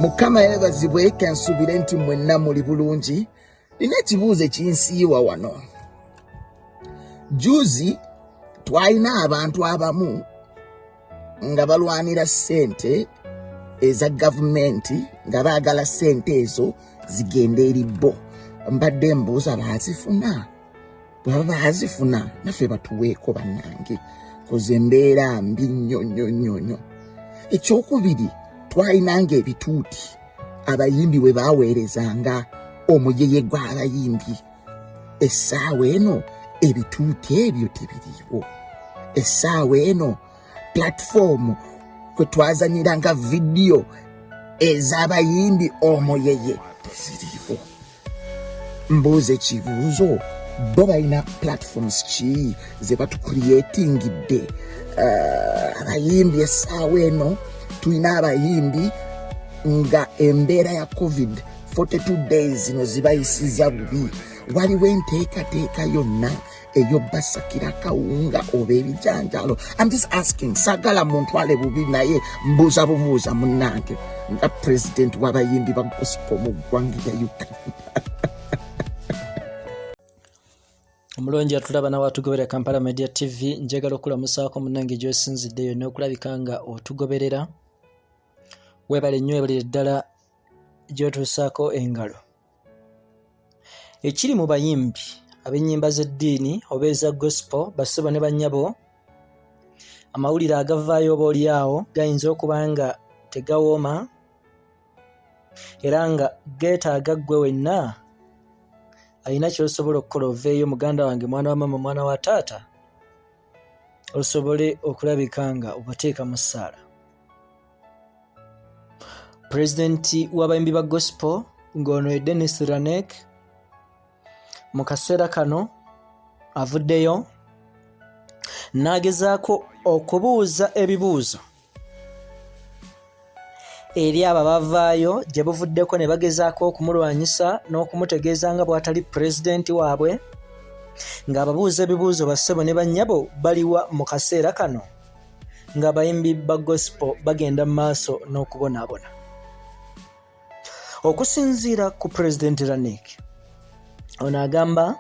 Mukama yebazibwe kansubire nti mwenna muli bulungi. Nina ekibuuzo ekinsiiwa wano. Juzi twalina abantu abamu nga balwanira ssente eza gavumenti nga baagala ssente ezo zigende eri bo. Mbadde mbuuza baazifuna? Bwaba baazifuna naffe batuweeko bannange, koze embeera mbi nnyo. Ekyokubiri, twalinanga ebituuti abayimbi bwe baaweerezanga omuyeye gw'abayimbi. Essaawa eno ebituuti ebyo tebiriiwo. Essaawa eno platform kwe twazanyiranga vidiyo ez'abayimbi omuyeye teziriiwo. Mbuuza ekibuuzo, bo balina platforms ki ze batucreatingidde? Abayimbi essaawa eno tulina abayimbi nga embeera ya covid 42 days zino zibayisiza bubi. Waliwo enteekateeka yonna ey'obbasakira kawunga oba ebijanjalo. I'm just asking, sagala muntwale bubi naye mbuuza bubuuza munnange nga president w'abayimbi ba gospel mu ggwanga lya Uganda. Omulungi atulaba nawe atugoberera Kampala Media TV, njagala okulamusaako munnange gy'osinziddeyo n'okulabika nga otugoberera. Weebale nnyo, weebalire ddala gy'otuusaako engalo. Ekiri mu bayimbi ab'ennyimba z'eddiini oba eza gospel, bassebo ne bannyabo, amawulire agavaayo oba oliawo gayinza okuba nga tegawooma era nga geetaaga ggwe wenna alina ky'osobola okukola oveeyo muganda wange, mwana wa mama, mwana wa taata, osobole okulabika nga obateeka mu ssaala. Pulezidenti w'abayimbi ba gospel ng'ono ye Denis Laneck mu kaseera kano avuddeyo n'agezaako okubuuza ebibuuzo eri abo bavaayo gye buvuddeko ne bagezaako okumulwanyisa n'okumutegeeza nga bw'atali pulezidenti waabwe, ng'ababuuza ebibuuzo bassebo ne bannyabo baliwa mu kaseera kano ng'abayimbi ba gospel bagenda mu maaso n'okubonaabona. Okusinziira ku pulezidenti Laneck, ono agamba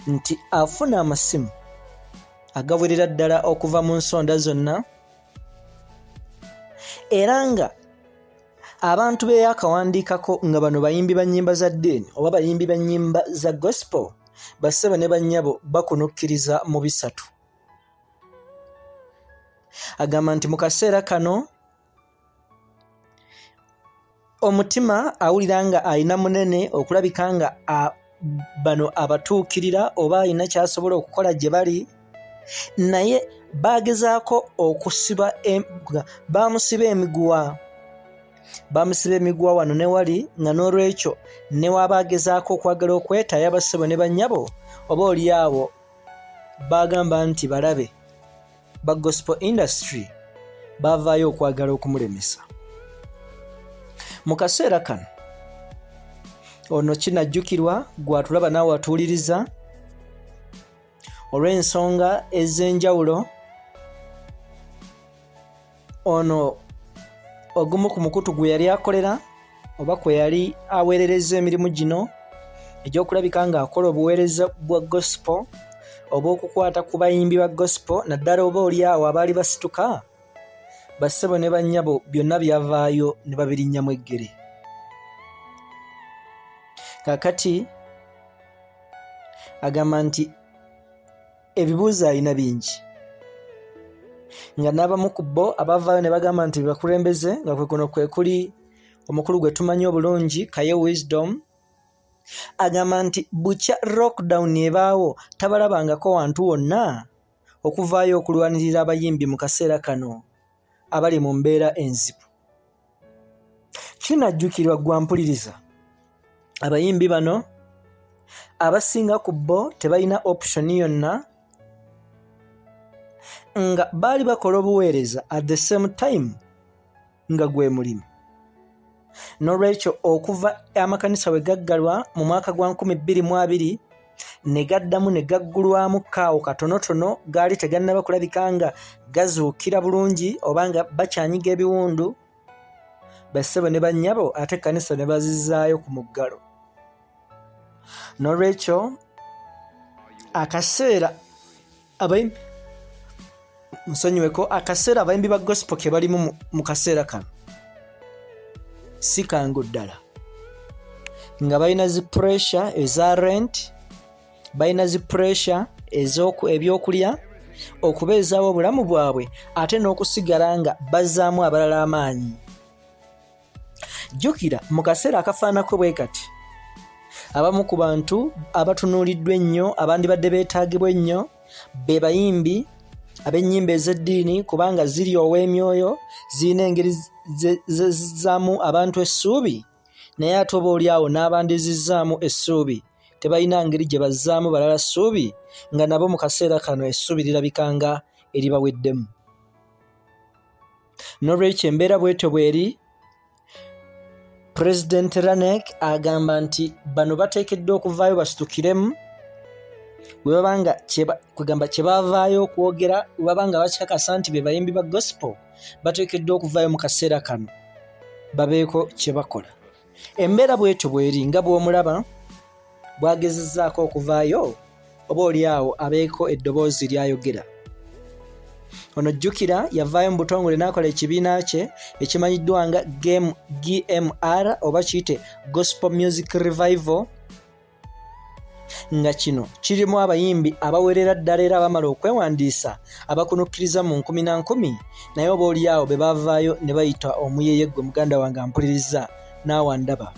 nti afuna amasimu agawerera ddala okuva mu nsonda zonna era nga abantu be yakawandiikako nga bano bayimbi ba nnyimba za ddiini oba bayimbi ba nnyimba za gospel, bassebo ne bannyabo bakunukkiriza mu bisatu. Agamba nti mu kaseera kano omutima awulira nga alina munene okulabika nga bano abatuukirira oba alina kyasobola okukola gye bali, naye bagezaako okusiba bamusiba emiguwa wano ne wali, nga n'olwekyo ne waba agezaako okwagala okwetaya bassebo ne bannyabo oba oliawo bagamba nti balabe ba gospel industry bavaayo okwagala okumulemesa. Mu kaseera kano ono kinajjukirwa gwatulaba naawe watuuliriza olw'ensonga ez'enjawulo. Ono ogumu ku mukutu gwe yali akolera oba kwe yali aweerereza emirimu gino egy'okulabika ng'akola obuweereza bwa gospel oba okukwata ku bayimbi ba gospel, naddala oba oliawo abaali basituka, bassebo ne bannyabo byonna byavaayo ne babirinnyamu eggere. Kaakati agamba nti ebibuuzo alina bingi, nga n'abamu ku bo abavaayo ne bagamba nti bakulembeze, nga kwe kuno kwe kuli omukulu gwe tumanyi obulungi Kaye Wisdom. Agamba nti bukya lockdown ebaawo tabalabangako wantu wonna okuvaayo okulwanirira abayimbi mu kaseera kano abali mu mbeera enzibu. Kinajjukirwa gwampuliriza abayimbi bano abasinga ku bo tebalina option yonna, nga baali bakola obuweereza at the same time nga gwe mulimu. N'olwekyo okuva amakanisa we gaggalwa mu mwaka gwa 2020 ne gaddamu ne gaggulwamu kaawo katonotono, gaali tegannaba kulabika nga gazuukira bulungi oba nga bakyanyiga ebiwundu, bassebo ne bannyabo ate ekkanisa ne bazizaayo ku muggalo. N'olwekyo akaseera abayimbi musonyiweko akaseera abayimbi ba gospel ke balimu mu kaseera kano si kangu ddala, nga balina zi pressure eza rent, balina zi pressure ebyokulya, okubeezaawo obulamu bwabwe ate n'okusigala nga bazzaamu abalala amaanyi. Jjukira mu kaseera akafaanako bwe kati abamu ku bantu abatunuuliddwa ennyo abandibadde beetaagibwa ennyo be bayimbi ab'ennyimba ez'eddiini, kubanga ziri ow'emyoyo, zirina engeri zizzaamu abantu essuubi, naye ate obaolyawo n'abandizizzaamu essuubi tebalina ngeri gye bazzaamu balala ssuubi, nga nabo mu kaseera kano essuubi lirabika nga eribaweddemu. N'olwekyo embeera bwetyo bweri, Pulezidenti Laneck agamba nti bano bateekeddwa okuvaayo basitukiremu, bwe babanga kugamba kye baavaayo okwogera, bwe babanga bakakasa nti be bayimbi ba gospel bateekeddwa okuvaayo mu kaseera kano babeeko kye bakola. Embeera bwetyo bweri nga bw'omulaba bwagezezzaako okuvaayo oba oliawo abeeko eddoboozi lyayogera. Ono jjukira yavaayo mu butongole n'akola ekibiina kye ekimanyiddwa nga GMR oba kiyite Gospel Music Revival, nga kino kirimu abayimbi abawerera ddala era abamala okwewandiisa abakunukkiriza mu 10,000, naye oba oliawo be baavaayo ne bayita omuyeye gwe muganda wange ampuliriza naawe ndaba.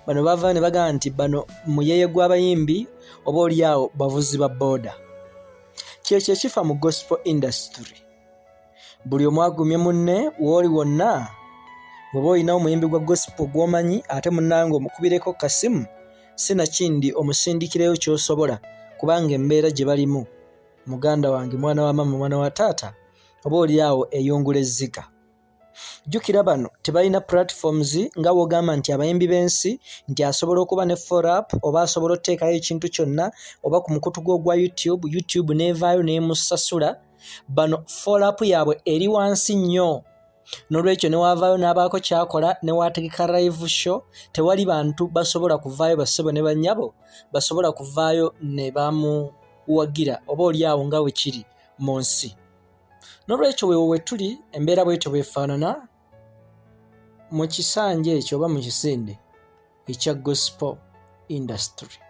Bano baavaayo ne bagamba nti bano muyeye gw'abayimbi oba oliawo bavuzi ba booda. Kyekyo ekifa mu gospel industry. Buli omu agumye munne w'oli wonna, bw'oba olina omuyimbi gwa gospel gw'omanyi ate munnange omukubireko kasimu, sinakindi omusindikireyo ky'osobola, kubanga embeera gye balimu muganda wange, mwana wa mama, mwana wa taata, oba oliawo eyungula ezzika. Jjukira bano tebalina platforms nga bw'ogamba nti abayimbi b'ensi nti asobola okuba ne follow-up oba asobola okuteekayo ekintu kyonna oba ku mukutu gwo gwa YouTube n'evaayo n'emusasula. Bano follow-up yaabwe eri wansi nnyo, n'olwekyo ne waavaayo n'abaako kyakola ne waategeka live show, tewali bantu basobola kuvaayo bassebo ne bannyabo basobola kuvaayo ne bamuwagira oba oliawo nga bwe kiri mu nsi. N'olwekyo weewo we tuli, embeera bwetyo bwefaanana mu kisanja ekyo oba mu kisinde ekya gospel industry.